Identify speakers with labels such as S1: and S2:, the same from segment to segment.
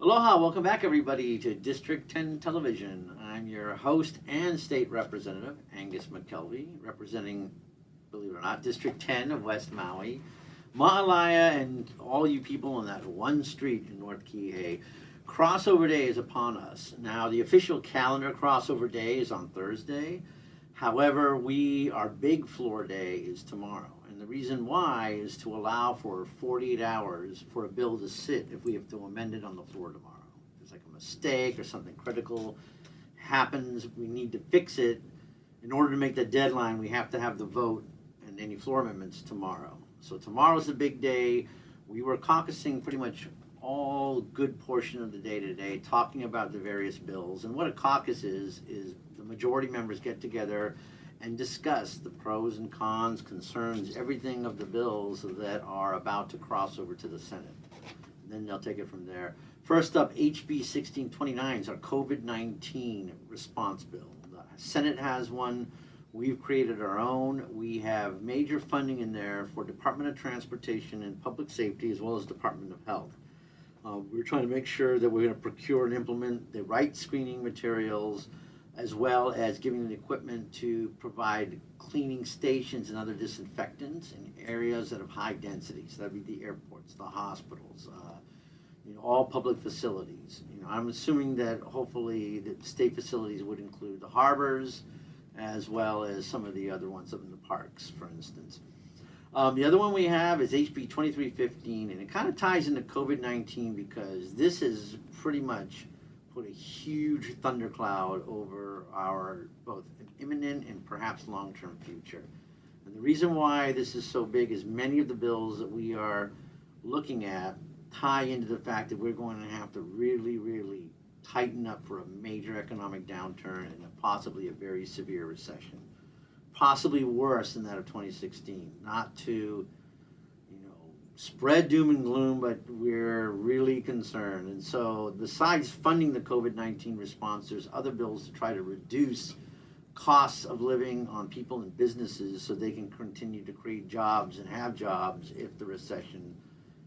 S1: Aloha, welcome back everybody to District 10 Television. I'm your host and state representative, Angus McKelvey, representing, believe it or not, District 10 of West Maui, Ma'alaya, and all you people on that one street in North Kihei. Crossover Day is upon us. Now, the official calendar crossover day is on Thursday. However, our big floor day is tomorrow. And the reason why is to allow for 48 hours for a bill to sit if we have to amend it on the floor tomorrow. If there's like a mistake or something critical happens, we need to fix it. In order to make the deadline, we have to have the vote and any floor amendments tomorrow. So tomorrow's the big day. We were caucusing pretty much all good portion of the day today, talking about the various bills. And what a caucus is the majority members get together and discuss the pros and cons, concerns, everything of the bills that are about to cross over to the Senate. And then they'll take it from there. First up, HB 1629 is our COVID-19 response bill. The Senate has one. We've created our own. We have major funding in there for Department of Transportation and Public Safety, as well as Department of Health. We're trying to make sure that we're going to procure and implement the right screening materials, as well as giving the equipment to provide cleaning stations and other disinfectants in areas that have high density. So that'd be the airports, the hospitals, all public facilities. I'm assuming that hopefully the state facilities would include the harbors, as well as some of the other ones up in the parks, for instance. The other one we have is HB 2315, and it kind of ties into COVID-19 because this has pretty much put a huge thundercloud over our both imminent and perhaps long-term future. And the reason why this is so big is many of the bills that we are looking at tie into the fact that we're going to have to really, really tighten up for a major economic downturn and possibly a very severe recession. Possibly worse than that of 2016. Not to, spread doom and gloom, but we're really concerned. And so besides funding the COVID-19 response, there's other bills to try to reduce costs of living on people and businesses so they can continue to create jobs and have jobs if the recession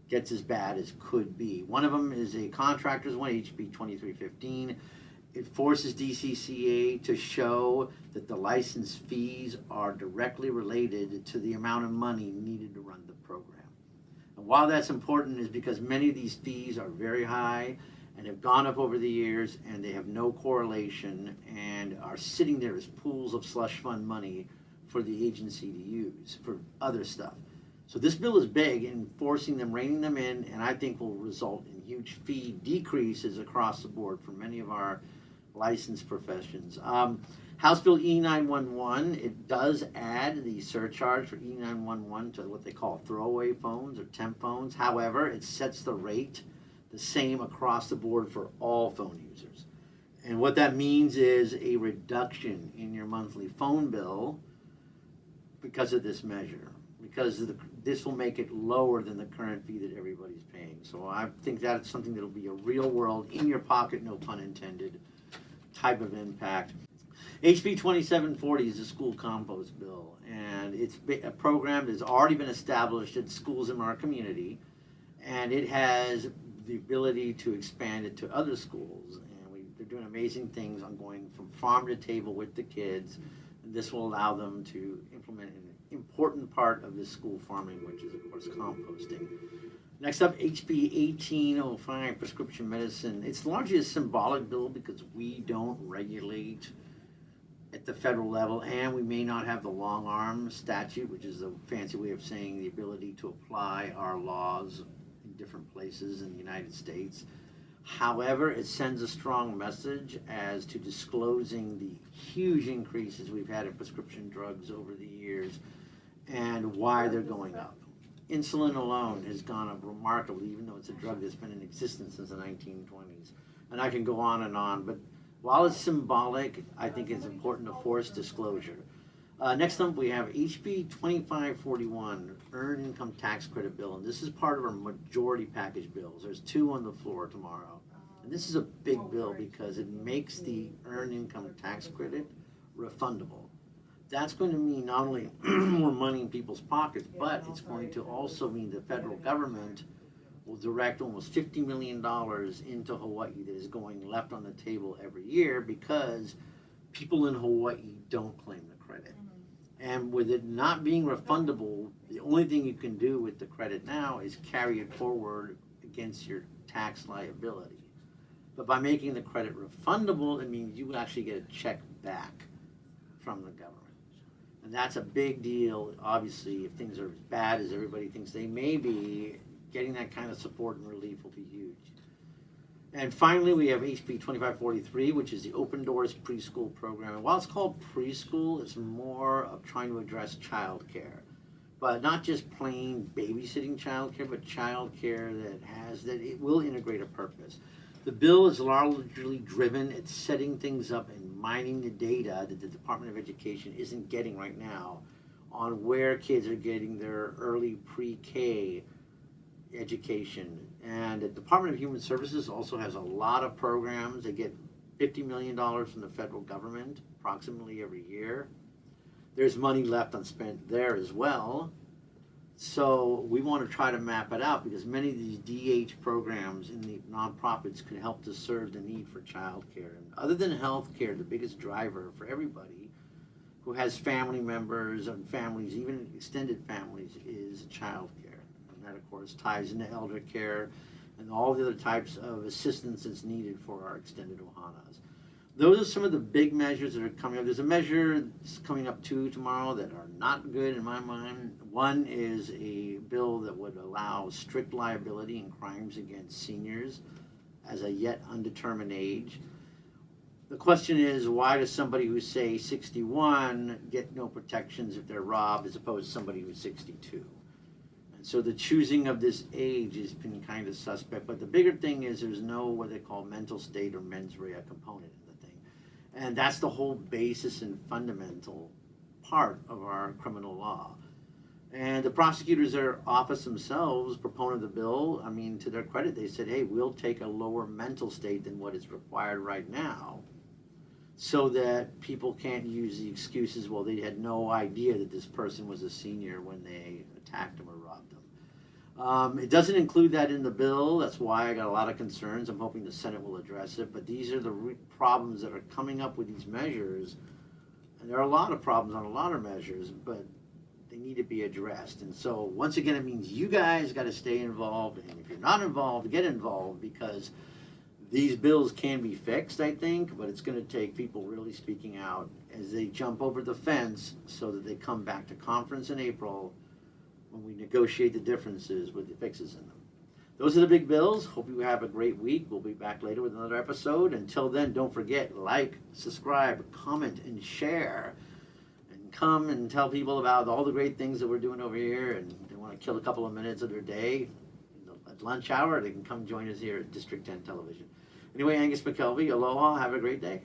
S1: gets as bad as could be. One of them is a contractor's one, HB 2315. It forces DCCA to show that the license fees are directly related to the amount of money needed to run the program. And while that's important is because many of these fees are very high and have gone up over the years and they have no correlation and are sitting there as pools of slush fund money for the agency to use for other stuff. So this bill is big in forcing them, reining them in, and I think will result in huge fee decreases across the board for many of our licensed professions. House Bill E911, it does add the surcharge for E911 to what they call throwaway phones or temp phones. However, it sets the rate the same across the board for all phone users. And what that means is a reduction in your monthly phone bill because of this measure. Because this will make it lower than the current fee that everybody's paying. So I think that's something that'll be a real world, in your pocket, no pun intended, type of impact. HB 2740 is a school compost bill, and it's a program that's already been established at schools in our community, and it has the ability to expand it to other schools. And they're doing amazing things on going from farm to table with the kids, and this will allow them to implement an important part of this school farming, which is, of course, composting. Next up, HB 1805, prescription medicine. It's largely a symbolic bill because we don't regulate at the federal level, and we may not have the long arm statute, which is a fancy way of saying the ability to apply our laws in different places in the United States. However, it sends a strong message as to disclosing the huge increases we've had in prescription drugs over the years and why they're going up. Insulin alone has gone up remarkably, even though it's a drug that's been in existence since the 1920s. And I can go on, but while it's symbolic, I think it's important to force disclosure. Next up, we have HB 2541, Earned Income Tax Credit Bill, and this is part of our majority package bills. There's two on the floor tomorrow. And this is a big bill because it makes the Earned Income Tax Credit refundable. That's going to mean not only more money in people's pockets, but it's going to also mean the federal government will direct almost $50 million into Hawaii that is going left on the table every year because people in Hawaii don't claim the credit. And with it not being refundable, the only thing you can do with the credit now is carry it forward against your tax liability. But by making the credit refundable, it means you actually get a check back from the government. And that's a big deal. Obviously, if things are as bad as everybody thinks they may be, getting that kind of support and relief will be huge. And finally, we have HB 2543, which is the Open Doors Preschool Program. And while it's called preschool, it's more of trying to address child care. But not just plain babysitting child care, but child care that it will integrate a purpose. The bill is largely driven at setting things up and mining the data that the Department of Education isn't getting right now on where kids are getting their early pre-K education. And the Department of Human Services also has a lot of programs. They get $50 million from the federal government approximately every year. There's money left unspent there as well. So we want to try to map it out because many of these DH programs in the nonprofits could help to serve the need for child care. And other than health care, the biggest driver for everybody who has family members and families, even extended families, is child care. And that, of course, ties into elder care and all the other types of assistance that's needed for our extended Ohanas. Those are some of the big measures that are coming up. There's a measure that's coming up too tomorrow that are not good in my mind. One is a bill that would allow strict liability in crimes against seniors as a yet undetermined age. The question is, why does somebody who's, say, 61 get no protections if they're robbed as opposed to somebody who's 62? And so the choosing of this age has been kind of suspect. But the bigger thing is there's no what they call mental state or mens rea component. And that's the whole basis and fundamental part of our criminal law. And the prosecutors, their office themselves, proponent of the bill, I mean, to their credit, they said, hey, we'll take a lower mental state than what is required right now so that people can't use the excuses, well, they had no idea that this person was a senior when they attacked him or robbed him. It doesn't include that in the bill. That's why I got a lot of concerns. I'm hoping the Senate will address it. But these are the problems that are coming up with these measures. And there are a lot of problems on a lot of measures, but they need to be addressed. And so, once again, it means you guys got to stay involved. And if you're not involved, get involved because these bills can be fixed, I think. But it's going to take people really speaking out as they jump over the fence so that they come back to conference in April when we negotiate the differences with the fixes in them. Those are the big bills. Hope you have a great week. We'll be back later with another episode. Until then, don't forget, like, subscribe, comment, and share. And come and tell people about all the great things that we're doing over here. And they want to kill a couple of minutes of their day at lunch hour, they can come join us here at District 10 Television. Anyway, Angus McKelvey, aloha, have a great day.